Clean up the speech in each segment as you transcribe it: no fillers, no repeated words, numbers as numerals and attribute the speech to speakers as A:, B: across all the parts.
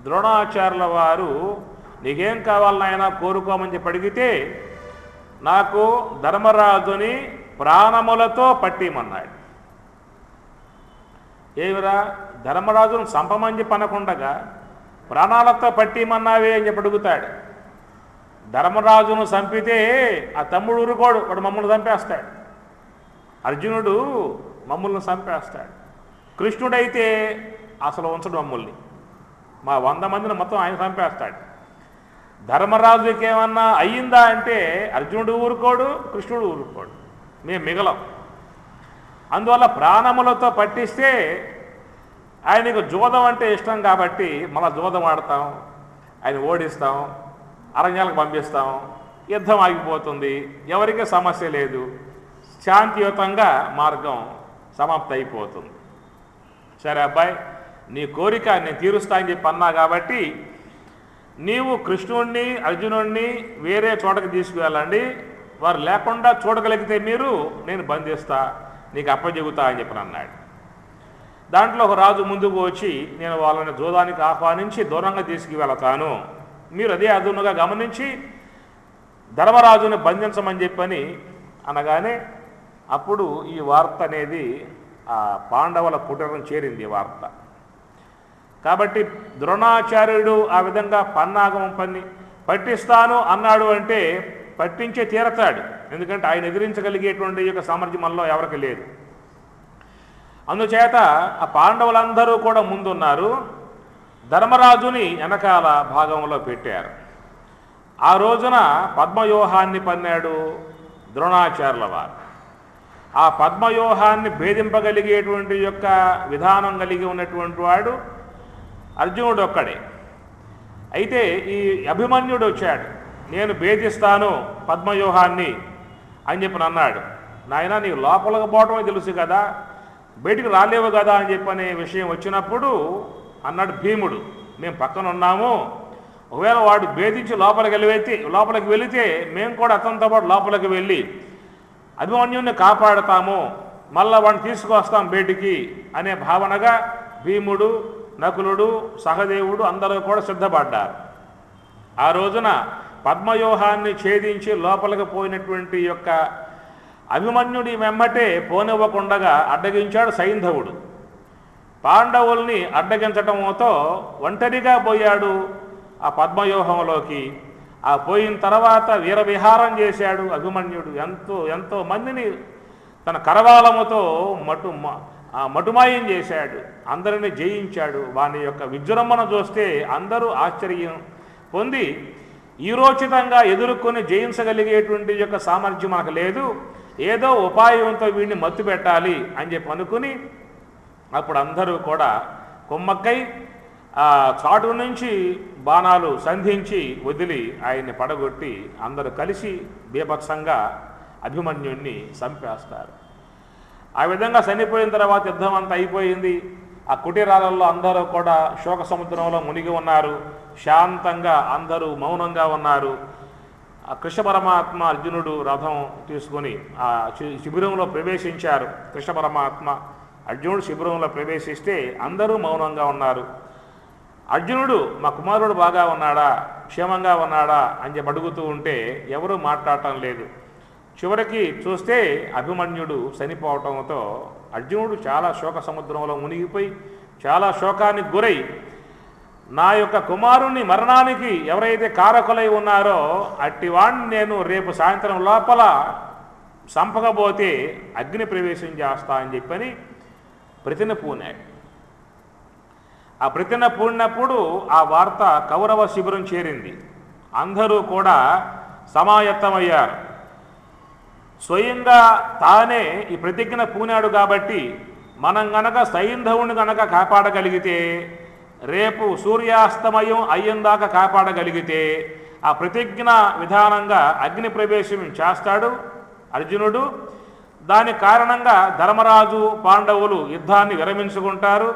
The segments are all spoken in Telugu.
A: ద్రోణాచార్యుల వారు నీకేం కావాలనైనా కోరుకోమని చెప్పి అడిగితే నాకు ధర్మరాజుని ప్రాణములతో పట్టిమన్నాడు. ఏమిరా ధర్మరాజును చంపమని చెప్పి అనకుండగా ప్రాణాలతో పట్టిమన్నావే అని చెప్పి అడుగుతాడు. ధర్మరాజును చంపితే ఆ తమ్ముడు ఊరుకోడు, వాడు మమ్మల్ని చంపేస్తాడు. అర్జునుడు మమ్మల్ని చంపేస్తాడు. కృష్ణుడైతే అసలు ఉంచడు మమ్మల్ని, మా 100 మందిని మొత్తం ఆయన చంపేస్తాడు. ధర్మరాజుకి ఏమన్నా అయ్యిందా అంటే అర్జునుడు ఊరుకోడు, కృష్ణుడు ఊరుకోడు, మేము మిగలం. అందువల్ల ప్రాణములతో పట్టిస్తే ఆయనకు జూదం అంటే ఇష్టం కాబట్టి మళ్ళీ జూదం ఆడతాం, ఆయన ఓడిస్తాం, అరణ్యాలకు పంపిస్తాం, యుద్ధం ఆగిపోతుంది, ఎవరికీ సమస్య లేదు, శాంతియుతంగా మార్గం సమాప్తి అయిపోతుంది. సరే అబ్బాయి నీ కోరిక నేను తీరుస్తా అని చెప్పి అన్నా కాబట్టి నీవు కృష్ణుడిని అర్జునుడిని వేరే చోటకి తీసుకువెళ్ళండి, వారు లేకుండా చూడగలిగితే మీరు నేను బంధిస్తా, నీకు అప్పచెబుతా అని చెప్పి అన్నాడు. దాంట్లో ఒక రాజు ముందుకు వచ్చి నేను వాళ్ళని జూదానికి ఆహ్వానించి దూరంగా తీసుకువెళతాను, మీరు అదే అదునుగా గమనించి ధర్మరాజుని బంధించమని చెప్పని అనగానే అప్పుడు ఈ వార్త అనేది ఆ పాండవుల కుటీరం చేరింది వార్త. కాబట్టి ద్రోణాచార్యుడు ఆ విధంగా పన్నాగం పట్టిస్తాను అన్నాడు అంటే పట్టించే తీరతాడు, ఎందుకంటే ఆయన ఎదిరించగలిగేటువంటి యొక్క సామర్థ్యం మనలో ఎవరికి లేదు. అందుచేత ఆ పాండవులందరూ కూడా ముందున్నారు, ధర్మరాజుని వెనకాల భాగంలో పెట్టారు. ఆ రోజున పద్మవ్యూహాన్ని పన్నాడు ద్రోణాచార్యుల వారు. ఆ పద్మవ్యూహాన్ని భేదింపగలిగేటువంటి యొక్క విధానం కలిగి ఉన్నటువంటి వాడు అర్జునుడు ఒక్కడే. అయితే ఈ అభిమన్యుడు వచ్చాడు, నేను భేదిస్తాను పద్మవ్యూహాన్ని అని చెప్పి అన్నాడు. నాయన నీకు లోపలికి పోవటమే తెలుసు కదా, బయటికి రాలేవు కదా అని చెప్పనే విషయం వచ్చినప్పుడు అన్నాడు భీముడు, మేము పక్కన ఉన్నాము, ఒకవేళ వాడు భేదించి లోపలికి వెళితే మేము కూడా అతనితో పాటు లోపలికి వెళ్ళి అభిమన్యుని కాపాడుతాము, మళ్ళా వాడిని తీసుకొస్తాం బయటికి అనే భావనగా భీముడు, నకులుడు, సహదేవుడు అందరూ కూడా సిద్ధపడ్డారు. ఆ రోజున పద్మవ్యూహాన్ని ఛేదించి లోపలికి పోయినటువంటి యొక్క అభిమన్యుడి వెమ్మటే పోనివ్వకుండగా అడ్డగించాడు సైంధవుడు. పాండవుల్ని అడ్డగించటంతో ఒంటరిగా పోయాడు ఆ పద్మవ్యూహంలోకి. ఆ పోయిన తర్వాత వీరవిహారం చేశాడు అభిమన్యుడు. ఎంతో మందిని తన కరవాలముతో మటుమాయం చేశాడు, అందరిని జయించాడు. వాని యొక్క విజృంభణ చూస్తే అందరూ ఆశ్చర్యం పొంది ఈరోచితంగా ఎదుర్కొని జయించగలిగేటువంటి యొక్క సామర్థ్యం మనకు లేదు, ఏదో ఉపాయంతో వీడిని మత్తు పెట్టాలి అని చెప్పి అనుకుని అప్పుడు అందరూ కూడా కుమ్మక్కై ఆ చాటు నుంచి బాణాలు సంధించి వదిలి ఆయన్ని పడగొట్టి అందరూ కలిసి బీభత్సంగా అభిమన్యుణ్ణి చంపేస్తారు. ఆ విధంగా చనిపోయిన తర్వాత యుద్ధం అంతా అయిపోయింది. ఆ కుటీరాలలో అందరూ కూడా శోక సముద్రంలో మునిగి ఉన్నారు, శాంతంగా అందరూ మౌనంగా ఉన్నారు. ఆ కృష్ణ పరమాత్మ అర్జునుడు రథం తీసుకొని ఆ శిబిరంలో ప్రవేశించారు. కృష్ణ పరమాత్మ అర్జునుడు శిబిరంలో ప్రవేశిస్తే అందరూ మౌనంగా ఉన్నారు. అర్జునుడు మా కుమారుడు బాగా ఉన్నాడా, క్షేమంగా ఉన్నాడా అని చెప్పి అడుగుతూ ఉంటే ఎవరూ మాట్లాడటం లేదు. చివరికి చూస్తే అభిమన్యుడు చనిపోవటంతో అర్జునుడు చాలా శోక సముద్రంలో మునిగిపోయి చాలా శోకానికి గురై నా యొక్క కుమారుని మరణానికి ఎవరైతే కారకులై ఉన్నారో అట్టివాణ్ణి నేను రేపు సాయంత్రం లోపల చంపకపోతే అగ్ని ప్రవేశం చేస్తా అని చెప్పని ప్రతిన పూనాడు. ఆ ప్రతిన పూడినప్పుడు ఆ వార్త కౌరవ శిబిరం చేరింది. అందరూ కూడా సమాయత్తమయ్యారు. స్వయంగా తానే ఈ ప్రతిజ్ఞ పూనాడు కాబట్టి మనం గనక సైంధవుని గనక కాపాడగలిగితే, రేపు సూర్యాస్తమయం అయ్యేందాకా కాపాడగలిగితే ఆ ప్రతిజ్ఞ విధానంగా అగ్ని ప్రవేశం చేస్తాడు అర్జునుడు. దాని కారణంగా ధర్మరాజు పాండవులు యుద్ధాన్ని విరమించుకుంటారు.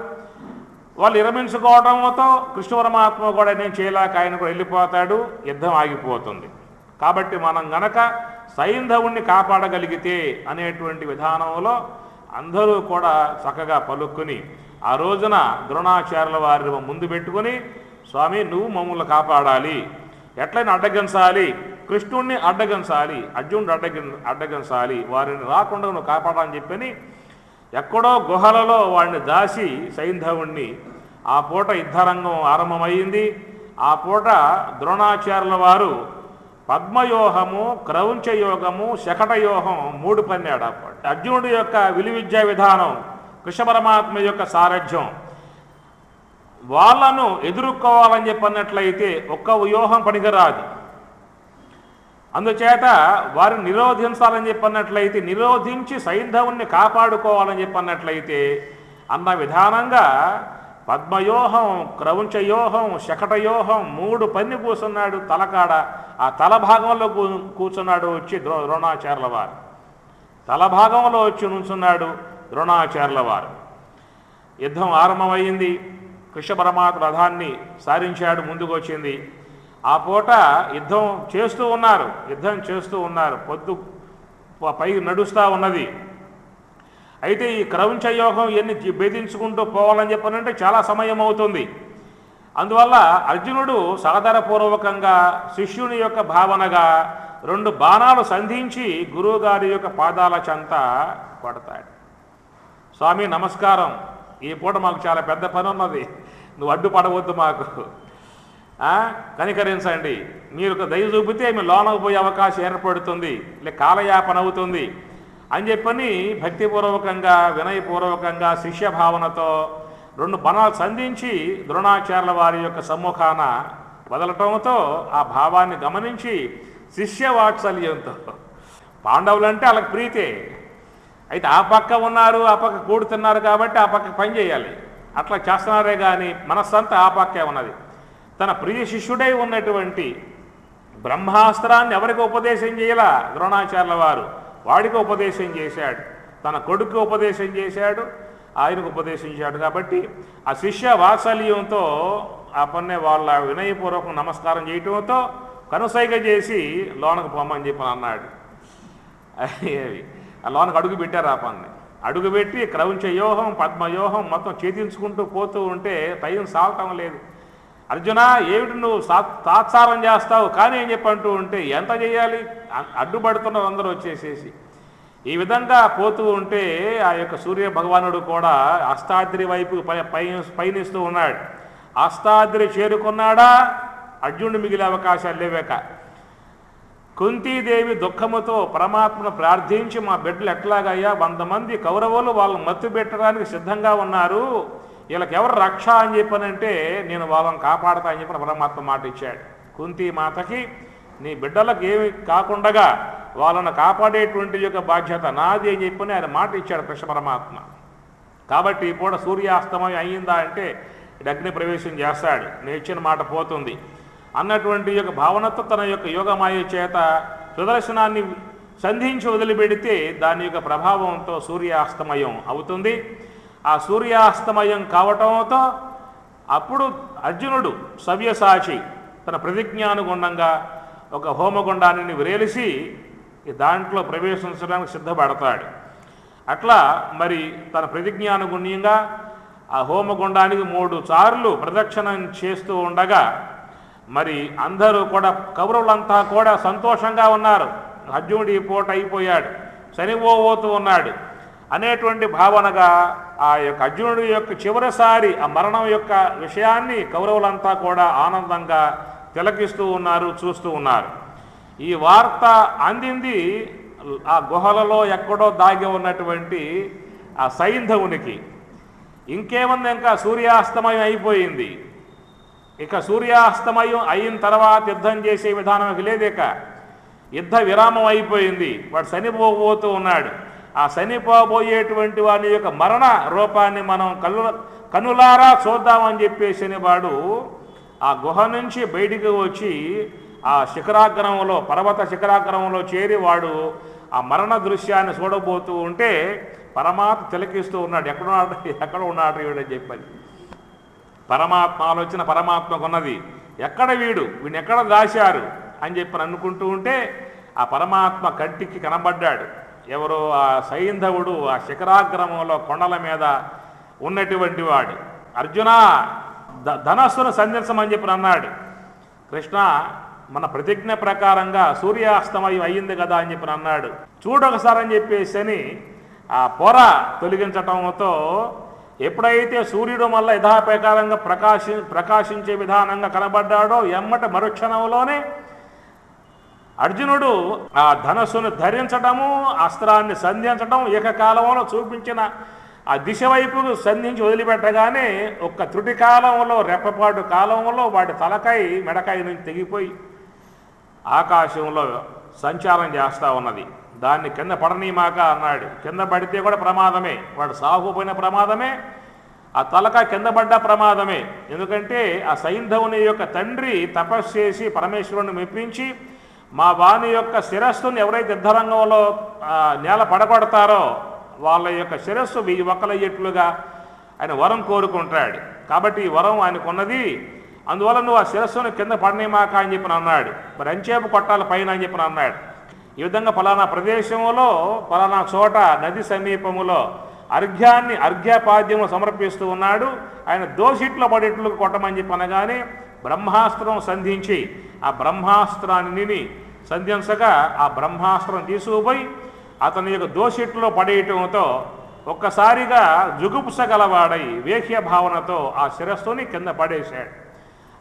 A: వాళ్ళు విరమించుకోవడంతో కృష్ణ పరమాత్మ కూడా నేను చేయలేక ఆయన కూడా వెళ్ళిపోతాడు, యుద్ధం ఆగిపోతుంది. కాబట్టి మనం గనక సైంధవుణ్ణి కాపాడగలిగితే అనేటువంటి విధానంలో అందరూ కూడా చక్కగా పలుక్కుని ఆ రోజున ద్రోణాచార్యుల వారిని ముందు పెట్టుకొని, స్వామి నువ్వు మమ్మల్ని కాపాడాలి, ఎట్లయినా అడ్డగించాలి, కృష్ణుణ్ణి అడ్డగించాలి, అర్జునుడు అడ్డగించాలి, వారిని రాకుండా నువ్వు కాపాడాలని చెప్పని ఎక్కడో గుహలలో వాడిని దాసి సైంధవుణ్ణి ఆ పూట యుద్ధరంగం ఆరంభమైంది. ఆ పూట ద్రోణాచార్యుల వారు పద్మయోహము, క్రౌంచయోగము, శకటయోహం 3 పన్నాడు. అర్జునుడి యొక్క విలువిద్యా విధానం, కృష్ణ పరమాత్మ యొక్క సారథ్యం, వాళ్ళను ఎదుర్కోవాలని చెప్పన్నట్లయితే ఒక్క వ్యూహం పనికిరాదు. అందుచేత వారిని నిరోధించాలని చెప్పన్నట్లయితే, నిరోధించి సైంధవుణ్ణి కాపాడుకోవాలని చెప్పన్నట్లయితే అన్న విధానంగా పద్మయోహం, క్రౌంచయోహం, శకటయోహం 3 పన్ని కూర్చున్నాడు తలకాడ. ఆ తల భాగంలో కూర్చున్నాడు వచ్చి ద్రోణాచార్యుల వారు. తల భాగంలో వచ్చి నుంచున్నాడు ద్రోణాచార్యుల వారు. యుద్ధం ఆరంభమైంది. కృష్ణ పరమాత్మ రథాన్ని సారించాడు, ముందుకు వచ్చింది. ఆ పూట యుద్ధం చేస్తూ ఉన్నారు. పొద్దు పై నడుస్తూ ఉన్నది. అయితే ఈ క్రౌంచయోగం ఎన్ని భేదించుకుంటూ పోవాలని చెప్పనంటే చాలా సమయం అవుతుంది. అందువల్ల అర్జునుడు సాదరపూర్వకంగా శిష్యుని యొక్క భావనగా 2 బాణాలు సంధించి గురువుగారి యొక్క పాదాల చెంత కొడతాడు. స్వామి నమస్కారం, ఈ పూట మాకు చాలా పెద్ద పని ఉన్నది, నువ్వు అడ్డుపడవద్దు, మాకు కనికరించండి, మీరు దయ చూపితే మేము లోనకు పోయే అవకాశం ఏర్పడుతుంది, లే కాలయాపన అవుతుంది అని చెప్పని భక్తిపూర్వకంగా వినయపూర్వకంగా శిష్య భావనతో 2 బాణాలు సంధించి ద్రోణాచార్యుల వారి యొక్క సమ్ముఖాన వదలటంతో ఆ భావాన్ని గమనించి శిష్య వాత్సల్యంతో, పాండవులంటే వాళ్ళకి ప్రీతే, అయితే ఆ పక్క ఉన్నారు, ఆ పక్క కూడుతున్నారు కాబట్టి ఆ పక్క పని చేయాలి, అట్లా చేస్తున్నారే కానీ మనస్సంతా ఆ పక్కే ఉన్నది. తన ప్రియ శిష్యుడై ఉన్నటువంటి బ్రహ్మాస్త్రాన్ని ఎవరికి ఉపదేశం చేయాల ద్రోణాచార్యుల వారు, వాడికి ఉపదేశం చేశాడు, తన కొడుకు ఉపదేశం చేశాడు, ఆయనకు ఉపదేశించాడు. కాబట్టి ఆ శిష్య వాత్సల్యంతో ఆ పన్నే వాళ్ళ వినయపూర్వకం నమస్కారం చేయటంతో కనుసైగ చేసి లోనకు పొమ్మని చెప్పి అన్నాడు. ఆ లోనకు అడుగు పెట్టారు. ఆ పన్ని అడుగుపెట్టి క్రౌంచయోహం, పద్మయోహం మొత్తం చేతించుకుంటూ పోతూ ఉంటే టైం సాగటం లేదు. అర్జున ఏమిటి నువ్వు తాత్సారం చేస్తావు కానీ ఏం చెప్పంటూ ఉంటే ఎంత చేయాలి, అడ్డుపడుతున్నారు అందరూ వచ్చేసేసి. ఈ విధంగా పోతూ ఉంటే ఆ యొక్క సూర్య భగవానుడు కూడా అష్టాద్రి వైపు పయనిస్తూ ఉన్నాడు. అష్టాద్రి చేరుకున్నాడా అర్జునుడు మిగిలే అవకాశాలు లేవేక. కుంతీదేవి దుఃఖముతో పరమాత్మను ప్రార్థించి, మా బిడ్డలు ఎట్లాగయ్యా 100 మంది కౌరవులు వాళ్ళని మత్తు పెట్టడానికి సిద్ధంగా ఉన్నారు, వీళ్ళకి ఎవరు రక్ష అని చెప్పనంటే నేను వాళ్ళని కాపాడతా అని చెప్పిన పరమాత్మ మాట ఇచ్చాడు. కుంతీ మాతకి నీ బిడ్డలకు ఏమి కాకుండా వాళ్ళను కాపాడేటువంటి యొక్క బాధ్యత నాది అని చెప్పని ఆయన మాట ఇచ్చాడు కృష్ణ పరమాత్మ. కాబట్టి పూట సూర్యాస్తమయం అయ్యిందా అంటే అగ్ని ప్రవేశం చేస్తాడు, నేను ఇచ్చిన మాట పోతుంది అన్నటువంటి యొక్క భావనతో తన యొక్క యోగమాయ చేత సుదర్శనాన్ని సంధించి వదిలిపెడితే దాని యొక్క ప్రభావంతో సూర్యాస్తమయం అవుతుంది. ఆ సూర్యాస్తమయం కావటంతో అప్పుడు అర్జునుడు సవ్యసాచి తన ప్రతిజ్ఞానుగుణంగా ఒక హోమగుండాన్ని విరేలిసి దాంట్లో ప్రవేశించడానికి సిద్ధపడతాడు. అట్లా మరి తన ప్రతిజ్ఞానుగుణ్యంగా ఆ హోమగుండానికి 3 సార్లు ప్రదక్షిణం చేస్తూ ఉండగా మరి అందరూ కూడా కౌరవులంతా కూడా సంతోషంగా ఉన్నారు. అర్జునుడు ఈ పూట అయిపోయాడు, చనిపోతూ ఉన్నాడు అనేటువంటి భావనగా ఆ యొక్క అర్జునుడి యొక్క చివరిసారి ఆ మరణం యొక్క విషయాన్ని కౌరవులంతా కూడా ఆనందంగా తిలకిస్తూ ఉన్నారు, చూస్తూ ఉన్నారు. ఈ వార్త అందింది ఆ గుహలలో ఎక్కడో దాగి ఉన్నటువంటి ఆ సైంధవునికి. ఇంకేముంది, ఇంకా సూర్యాస్తమయం అయిపోయింది. ఇక సూర్యాస్తమయం అయిన తర్వాత యుద్ధం చేసే విధానం లేదిక, యుద్ధ విరామం అయిపోయింది. వాడు చనిపోతూ ఉన్నాడు. ఆ చనిపోబోయేటువంటి వాడి యొక్క మరణ రూపాన్ని మనం కన్నులారా చూద్దామని చెప్పేసి వాడు ఆ గుహ నుంచి బయటికి వచ్చి ఆ శిఖరాగ్రమంలో, పర్వత శిఖరాగ్రమంలో చేరి వాడు ఆ మరణ దృశ్యాన్ని చూడబోతూ ఉంటే పరమాత్మ తిలకిస్తూ ఉన్నాడు. ఎక్కడ ఉన్నాడు వీడని చెప్పని పరమాత్మ ఆలోచన పరమాత్మకు ఉన్నది. ఎక్కడ వీడిని ఎక్కడ దాశారు అని చెప్పని అనుకుంటూ ఉంటే ఆ పరమాత్మ కంటికి కనబడ్డాడు. ఎవరో ఆ సైంధవుడు ఆ శిఖరాగ్రమంలో కొండల మీద ఉన్నటువంటి వాడు. అర్జున ధనస్సును సంధించమని చెప్పి అన్నాడు. కృష్ణ మన ప్రతిజ్ఞ ప్రకారంగా సూర్యాస్తమయం అయ్యింది కదా అని చెప్పి అన్నాడు. చూడొకసారి అని చెప్పేసి అని ఆ పొర తొలగించటంతో ఎప్పుడైతే సూర్యుడు మళ్ళీ యథాప్రకారంగా ప్రకాశించే విధానంగా కనబడ్డాడో ఎమ్మట మరుక్షణంలోనే అర్జునుడు ఆ ధనస్సును ధరించటము, అస్త్రాన్ని సంధించటం, ఏకకాలంలో చూపించిన ఆ దిశ వైపు సంధించి వదిలిపెట్టగానే ఒక్క త్రుటి కాలంలో, రెప్పపాటు కాలంలో వాడి తలకాయ మెడకాయ నుంచి తెగిపోయి ఆకాశంలో సంచారం చేస్తూ ఉన్నది. దాన్ని కింద పడనీమాక అన్నాడు. కింద పడితే కూడా ప్రమాదమే, వాడు సాగుపోయిన ప్రమాదమే, ఆ తలకాయ కింద పడ్డ ప్రమాదమే. ఎందుకంటే ఆ సైంధవుని యొక్క తండ్రి తపస్సు చేసి పరమేశ్వరుని మెప్పించి మా వాని యొక్క శిరస్సుని ఎవరైతే యుద్ధరంగంలో నేల పడగొడతారో వాళ్ళ యొక్క శిరస్సు 1000 వక్కలయ్యేట్లుగా ఆయన వరం కోరుకుంటాడు. కాబట్టి ఈ వరం ఆయనకున్నది. అందువల్ల నువ్వు ఆ శిరస్సును కింద పడనీమాక అని చెప్పిన అన్నాడు. మరి అంచేపు కొట్టాల పైన అని చెప్పిన అన్నాడు. ఈ విధంగా ఫలానా ప్రదేశంలో ఫలానా చోట నది సమీపములో అర్ఘ్యపాద్యము సమర్పిస్తూ ఉన్నాడు. ఆయన దోషిట్లో పడేట్లు కొట్టమని చెప్పి అనగానే బ్రహ్మాస్త్రం సంధించి ఆ బ్రహ్మాస్త్రాన్ని సంధించగా ఆ బ్రహ్మాస్త్రం తీసుకుపోయి అతని యొక్క దోషిట్లో పడేయటంతో ఒక్కసారిగా జుగుప్సగలవాడై వేహ్య భావనతో ఆ శిరస్సుని కింద పడేశాడు.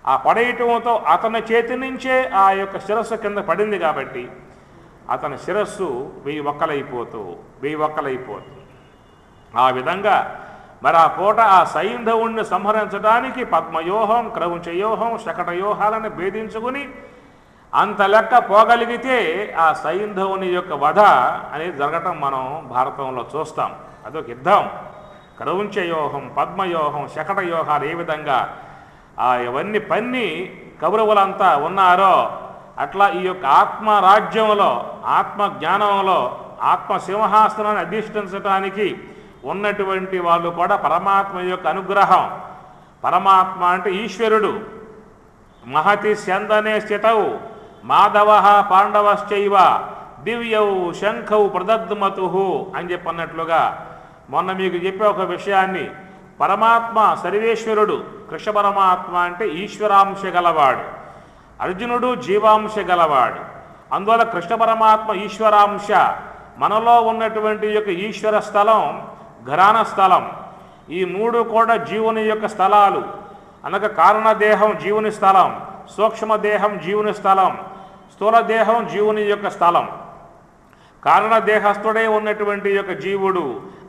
A: ఆ పడేయటంతో అతని చేతి నుంచే ఆ యొక్క శిరస్సు కింద పడింది కాబట్టి అతని శిరస్సు 1000 వక్కలైపోతుంది. ఆ విధంగా మరి ఆ పూట ఆ సైంధవుణ్ణి సంహరించడానికి పద్మవ్యూహం, క్రౌంచవ్యూహం, శకటవ్యూహాలను భేదించుకుని అంత లెక్క పోగలిగితే ఆ సైంధవుని యొక్క వధ అనేది జరగటం మనం భారతంలో చూస్తాం. అదొక యుద్ధం. క్రౌంచవ్యూహం, పద్మవ్యూహం, శకటవ్యూహాలు ఏ విధంగా ఇవన్నీ పన్ని కౌరవులంతా ఉన్నారో అట్లా ఈ యొక్క ఆత్మరాజ్యంలో, ఆత్మజ్ఞానంలో, ఆత్మ సింహాసనాన్ని అధిష్ఠించడానికి ఉన్నటువంటి వాళ్ళు కూడా పరమాత్మ యొక్క అనుగ్రహం. పరమాత్మ అంటే ఈశ్వరుడు. మహతి స్యందనే స్థితౌ మాధవ పాండవశ్చైవ దివ్యౌ శంఖౌ ప్రదద్మతు అని చెప్పన్నట్లుగా మొన్న మీకు చెప్పే ఒక విషయాన్ని, పరమాత్మ సర్వేశ్వరుడు, కృష్ణ పరమాత్మ అంటే ఈశ్వరాంశ గలవాడు, అర్జునుడు జీవాంశ గలవాడు. అందువల్ల కృష్ణ పరమాత్మ ఈశ్వరాంశ. మనలో ఉన్నటువంటి యొక్క ఈశ్వర స్థలం, ఘరాన స్థలం, ఈ 3 కూడా జీవుని యొక్క స్థలాలు. అనగా కారణదేహం జీవుని స్థలం, సూక్ష్మదేహం జీవుని స్థలం, స్థూలదేహం జీవుని యొక్క స్థలం. కారణదేహస్థుడే ఉన్నటువంటి యొక్క జీవుడు,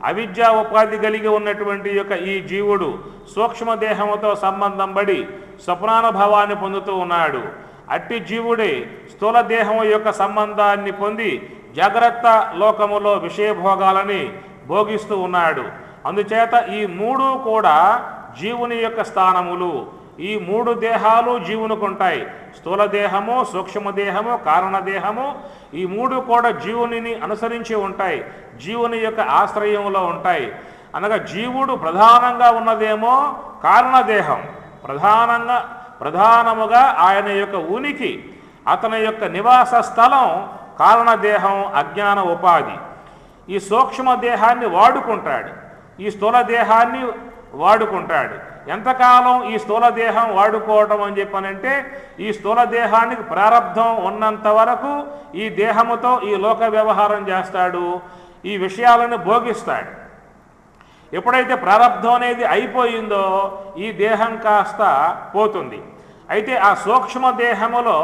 A: అవిద్యా ఉపాధి కలిగి ఉన్నటువంటి యొక్క ఈ జీవుడు సూక్ష్మదేహంతో సంబంధం పడి స్వప్నానుభవాన్ని పొందుతూ ఉన్నాడు. అట్టి జీవుడే స్థూలదేహం యొక్క సంబంధాన్ని పొంది జాగ్రత్త లోకములో విషయభోగాలని భోగిస్తూ ఉన్నాడు. అందుచేత ఈ 3 కూడా జీవుని యొక్క స్థానములు. ఈ 3 దేహాలు జీవునికుంటాయి. స్థూలదేహము, సూక్ష్మదేహము, కారణదేహము, ఈ 3 కూడా జీవునిని అనుసరించి ఉంటాయి, జీవుని యొక్క ఆశ్రయంలో ఉంటాయి. అనగా జీవుడు ప్రధానంగా ఉన్నదేమో కారణదేహం, ప్రధానముగా ఆయన యొక్క ఉనికి, అతని యొక్క నివాస స్థలం కారణదేహం, అజ్ఞాన ఉపాధి. ఈ సూక్ష్మదేహాన్ని వాడుకుంటాడు, ఈ స్థూలదేహాన్ని వాడుకుంటాడు. ఎంతకాలం ఈ స్థూలదేహం వాడుకోవటం అని చెప్పనంటే ఈ స్థూలదేహానికి ప్రారంధం ఉన్నంత వరకు ఈ దేహముతో ఈ లోక వ్యవహారం చేస్తాడు, ఈ విషయాలను భోగిస్తాడు. ఎప్పుడైతే ప్రారంధం అనేది అయిపోయిందో ఈ దేహం కాస్త పోతుంది. అయితే ఆ సూక్ష్మదేహములో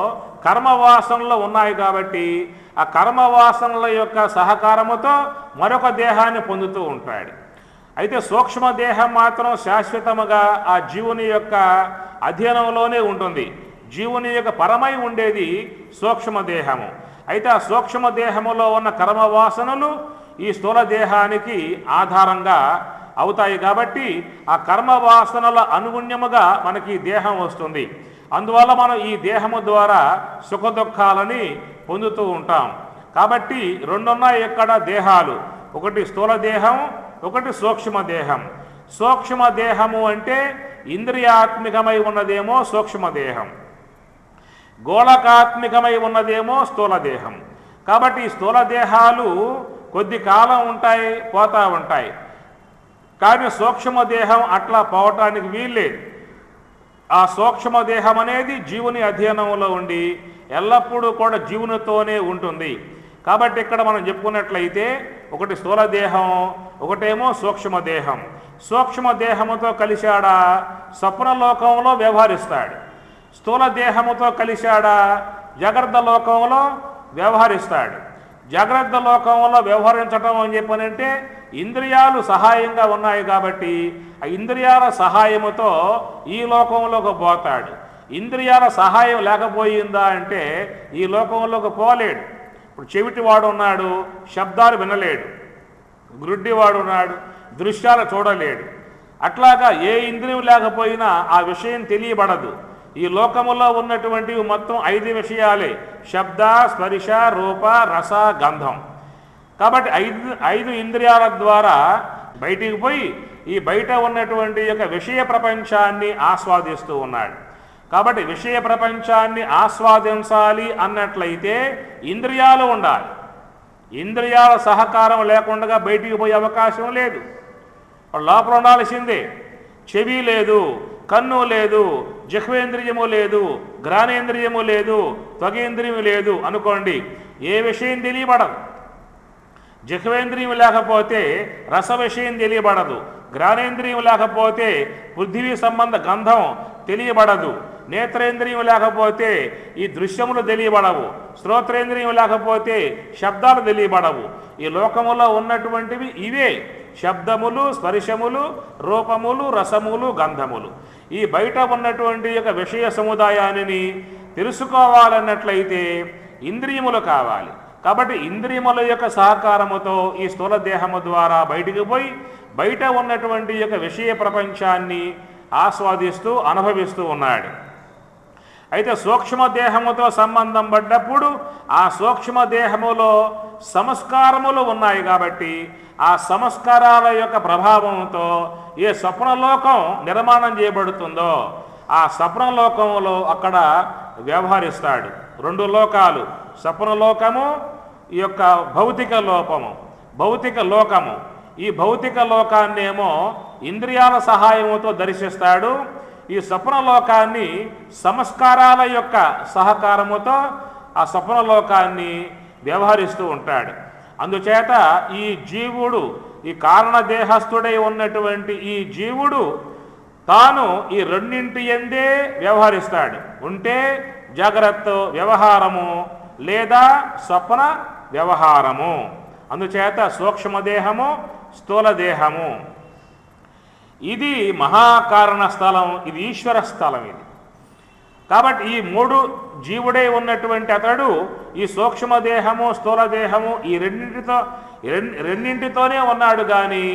A: కర్మవాసనలు ఉన్నాయి కాబట్టి ఆ కర్మవాసనల యొక్క సహకారముతో మరొక దేహాన్ని పొందుతూ ఉంటాడు. అయితే సూక్ష్మదేహం మాత్రం శాశ్వతముగా ఆ జీవుని యొక్క అధీనంలోనే ఉంటుంది. జీవుని యొక్క పరమై ఉండేది సూక్ష్మదేహము. అయితే ఆ సూక్ష్మదేహములో ఉన్న కర్మవాసనలు ఈ స్థూలదేహానికి ఆధారంగా అవుతాయి కాబట్టి ఆ కర్మవాసనల అనుగుణ్యముగా మనకి దేహం వస్తుంది. అందువల్ల మనం ఈ దేహము ద్వారా సుఖదుఖాలని పొందుతూ ఉంటాం. కాబట్టి 2 ఉన్నాయి ఎక్కడ దేహాలు, ఒకటి స్థూలదేహం, ఒకటి సూక్ష్మదేహం. సూక్ష్మదేహము అంటే ఇంద్రియాత్మికమై ఉన్నదేమో సూక్ష్మదేహం, గోళకాత్మికమై ఉన్నదేమో స్థూలదేహం. కాబట్టి ఈ స్థూలదేహాలు కొద్ది కాలం ఉంటాయి, పోతూ ఉంటాయి. కానీ సూక్ష్మదేహం అట్లా పోవటానికి వీల్లేదు. ఆ సూక్ష్మదేహం అనేది జీవుని అధీనంలో ఉండి ఎల్లప్పుడూ కూడా జీవునితోనే ఉంటుంది. కాబట్టి ఇక్కడ మనం చెప్పుకున్నట్లయితే ఒకటి స్థూలదేహం, ఒకటేమో సూక్ష్మదేహం. సూక్ష్మదేహముతో కలిశాడా స్వప్నలోకంలో వ్యవహరిస్తాడు, స్థూలదేహముతో కలిశాడా జాగ్రత్త లోకంలో వ్యవహరిస్తాడు. జాగ్రత్త లోకంలో వ్యవహరించటం అని చెప్పనంటే ఇంద్రియాలు సహాయంగా ఉన్నాయి కాబట్టి ఆ ఇంద్రియాల సహాయముతో ఈ లోకంలోకి పోతాడు. ఇంద్రియాల సహాయం లేకపోయిందా అంటే ఈ లోకంలోకి పోలేడు. ఇప్పుడు చెవిటివాడు ఉన్నాడు, శబ్దాలు వినలేడు. గ్రుడ్డివాడు ఉన్నాడు, దృశ్యాలు చూడలేడు. అట్లాగా ఏ ఇంద్రియం లేకపోయినా ఆ విషయం తెలియబడదు. ఈ లోకములో ఉన్నటువంటివి మొత్తం 5 విషయాలే: శబ్ద, స్పర్శ, రూప, రస, గంధం. కాబట్టి 5 ఇంద్రియాల ద్వారా బయటికి పోయి ఈ బయట ఉన్నటువంటి యొక్క విషయ ప్రపంచాన్ని ఆస్వాదిస్తూ ఉన్నాడు. కాబట్టి విషయ ప్రపంచాన్ని ఆస్వాదించాలి అన్నట్లయితే ఇంద్రియాలు ఉండాలి. ఇంద్రియాల సహకారం లేకుండా బయటికి పోయే అవకాశం లేదు. లోపల ఉండాల్సిందే. చెవి లేదు, కన్ను లేదు, జిహ్వేంద్రియము లేదు, ఘ్రాణేంద్రియము లేదు, త్వగేంద్రియము లేదు అనుకోండి, ఏ విషయం తెలియబడదు. జిహ్వేంద్రియం లేకపోతే రస విషయం తెలియబడదు, ఘ్రాణేంద్రియం లేకపోతే పృథివీ సంబంధ గంధం తెలియబడదు, నేత్రేంద్రియం లేకపోతే ఈ దృశ్యములు తెలియబడవు, శ్రోత్రేంద్రియం లేకపోతే శబ్దాలు తెలియబడవు. ఈ లోకములో ఉన్నటువంటివి ఇవే: శబ్దములు, స్పర్శములు, రూపములు, రసములు, గంధములు. ఈ బయట ఉన్నటువంటి యొక్క విషయ సముదాయాన్ని తెలుసుకోవాలన్నట్లయితే ఇంద్రియములు కావాలి. కాబట్టి ఇంద్రియముల యొక్క సహకారముతో ఈ స్థూల దేహము ద్వారా బయటికి పోయి బయట ఉన్నటువంటి యొక్క విషయ ప్రపంచాన్ని ఆస్వాదిస్తూ అనుభవిస్తూ ఉన్నాడు. అయితే సూక్ష్మదేహముతో సంబంధం పడ్డప్పుడు ఆ సూక్ష్మదేహములో సంస్కారములు ఉన్నాయి కాబట్టి ఆ సంస్కారాల యొక్క ప్రభావంతో ఏ స్వప్నలోకం నిర్మాణం చేయబడుతుందో ఆ స్వప్నలోకంలో అక్కడ వ్యవహరిస్తాడు. 2 లోకాలు: స్వప్నలోకము, ఈ యొక్క భౌతిక లోకము. ఈ భౌతిక లోకాన్నేమో ఇంద్రియాల సహాయముతో దర్శిస్తాడు. ఈ స్వప్నలోకాన్ని సంస్కారాల యొక్క సహకారముతో ఆ స్వప్నలోకాన్ని వ్యవహరిస్తూ ఉంటాడు. అందుచేత ఈ జీవుడు, ఈ కారణదేహస్థుడై ఉన్నటువంటి ఈ జీవుడు తాను ఈ రెండింటి యందే వ్యవహరిస్తాడు. ఉంటే జాగ్రత్త వ్యవహారము లేదా స్వప్న వ్యవహారము. అందుచేత సూక్ష్మదేహము, స్థూలదేహము. ఇది మహాకారణ స్థలం, ఇది ఈశ్వర స్థలం. ఇది కాబట్టి ఈ 3 జీవుడై ఉన్నటువంటి అతడు ఈ సూక్ష్మదేహము, స్థూలదేహము ఈ రెండింటితోనే ఉన్నాడు. కానీ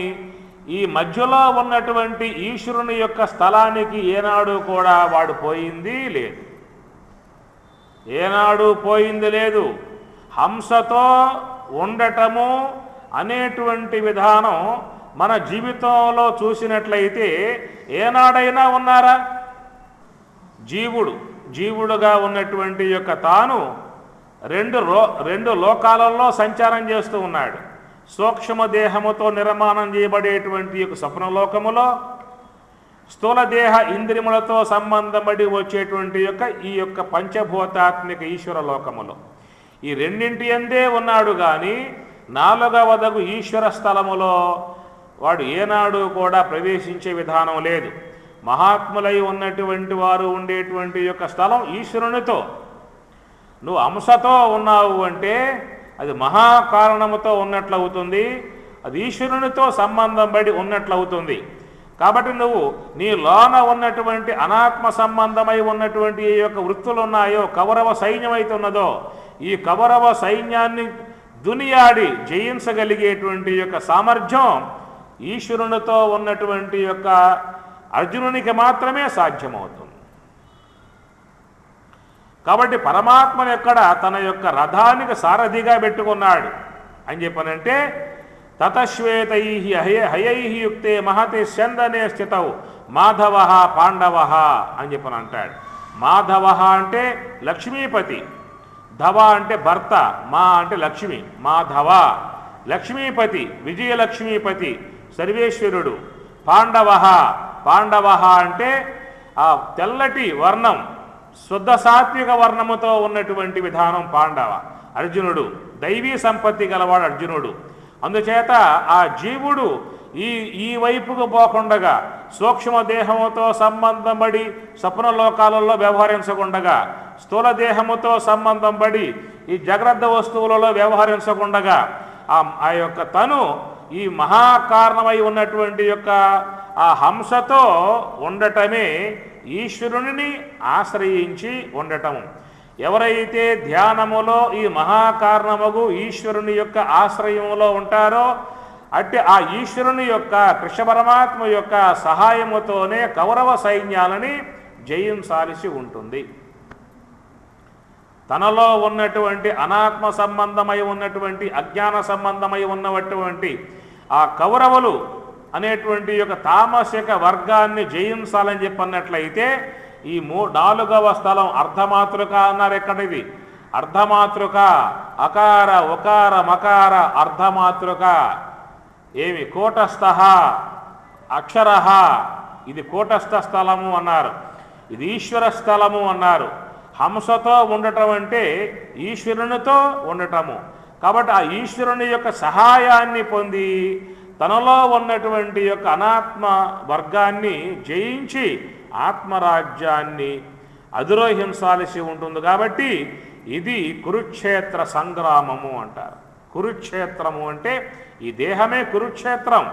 A: ఈ మధ్యలో ఉన్నటువంటి ఈశ్వరుని యొక్క స్థలానికి ఏనాడు కూడా వాడు పోయింది లేదు. ఏనాడు పోయింది లేదు. హంసతో ఉండటము అనేటువంటి విధానం మన జీవితంలో చూసినట్లయితే ఏనాడైనా ఉన్నారా? జీవుడుగా ఉన్నటువంటి యొక్క తాను రెండు లోకాలలో సంచారం చేస్తూ ఉన్నాడు. సూక్ష్మదేహముతో నిర్మాణం చేయబడేటువంటి యొక్క స్వప్నలోకములో, స్థూలదేహ ఇంద్రియములతో సంబంధపడి వచ్చేటువంటి యొక్క ఈ యొక్క పంచభూతాత్మిక ఈశ్వర లోకములో ఈ రెండింటి యందే ఉన్నాడు. కానీ 4వదగు ఈశ్వర స్థలములో వాడు ఏనాడు కూడా ప్రవేశించే విధానం లేదు. మహాత్ములై ఉన్నటువంటి వారు ఉండేటువంటి యొక్క స్థలం ఈశ్వరునితో. నువ్వు అంశతో ఉన్నావు అంటే అది మహాకారణముతో ఉన్నట్లవుతుంది, అది ఈశ్వరునితో సంబంధం పడి ఉన్నట్లవుతుంది. కాబట్టి నువ్వు నీ లోన ఉన్నటువంటి అనాత్మ సంబంధమై ఉన్నటువంటి ఏ యొక్క వృత్తులు ఉన్నాయో, కౌరవ సైన్యం అయితే ఉన్నదో, ఈ కౌరవ సైన్యాన్ని దునియాడి జయించగలిగేటువంటి యొక్క సామర్థ్యం ఈశ్వరునితో ఉన్నటువంటి యొక్క అర్జునునికి మాత్రమే సాధ్యమవుతుంది. కాబట్టి పరమాత్మను ఎక్కడ తన యొక్క రథానికి సారథిగా పెట్టుకున్నాడు అని చెప్పనంటే, తతశ్వేతై హయై యుక్తే మహతి స్యందనే స్థితౌ మాధవ పాండవ అని చెప్పని అంటాడు. మాధవ అంటే లక్ష్మీపతి, ధవ అంటే భర్త, మా అంటే లక్ష్మి, మాధవ లక్ష్మీపతి, విజయలక్ష్మీపతి, సర్వేశ్వరుడు. పాండవ, పాండవ అంటే ఆ తెల్లటి వర్ణం, శుద్ధ సాత్విక వర్ణముతో ఉన్నటువంటి విధానం పాండవ. అర్జునుడు దైవీ సంపత్తి గలవాడు అర్జునుడు. అందుచేత ఆ జీవుడు ఈ వైపుకు పోకుండగా, సూక్ష్మ దేహముతో సంబంధం పడి స్వప్నలోకాలలో వ్యవహరించకుండగా, స్థూల దేహముతో సంబంధం పడి ఈ జాగ్రత్త వస్తువులలో వ్యవహరించకుండగా ఆ యొక్క తను ఈ మహాకారణమై ఉన్నటువంటి యొక్క ఆ హంసతో ఉండటమే ఈశ్వరుని ఆశ్రయించి ఉండటము. ఎవరైతే ధ్యానములో ఈ మహాకారణముగు ఈశ్వరుని యొక్క ఆశ్రయములో ఉంటారో అట్టి ఆ ఈశ్వరుని యొక్క కృష్ణ పరమాత్మ యొక్క సహాయముతోనే కౌరవ సైన్యాలని జయించాల్సి ఉంటుంది. తనలో ఉన్నటువంటి అనాత్మ సంబంధమై ఉన్నటువంటి, అజ్ఞాన సంబంధమై ఉన్నటువంటి ఆ కౌరవులు అనేటువంటి యొక్క తామసిక వర్గాన్ని జయించాలని చెప్పన్నట్లయితే ఈ 4వ స్థలం అర్ధమాతృక అన్నారు. ఎక్కడిది? అర్ధమాతృక. అకార ఉకార మకార అర్ధమాతృక. ఏమి? కూటస్థ అక్షర. ఇది కూటస్థ స్థలము అన్నారు, ఇది ఈశ్వర స్థలము అన్నారు. హంసతో ఉండటం అంటే ఈశ్వరునితో ఉండటము. కాబట్టి ఆ ఈశ్వరుని యొక్క సహాయాన్ని పొంది తనలో ఉన్నటువంటి యొక్క అనాత్మ వర్గాన్ని జయించి ఆత్మరాజ్యాన్ని అధిరోహించాల్సి ఉంటుంది. కాబట్టి ఇది కురుక్షేత్ర సంగ్రామము అంటారు. కురుక్షేత్రము అంటే ఈ దేహమే కురుక్షేత్రం.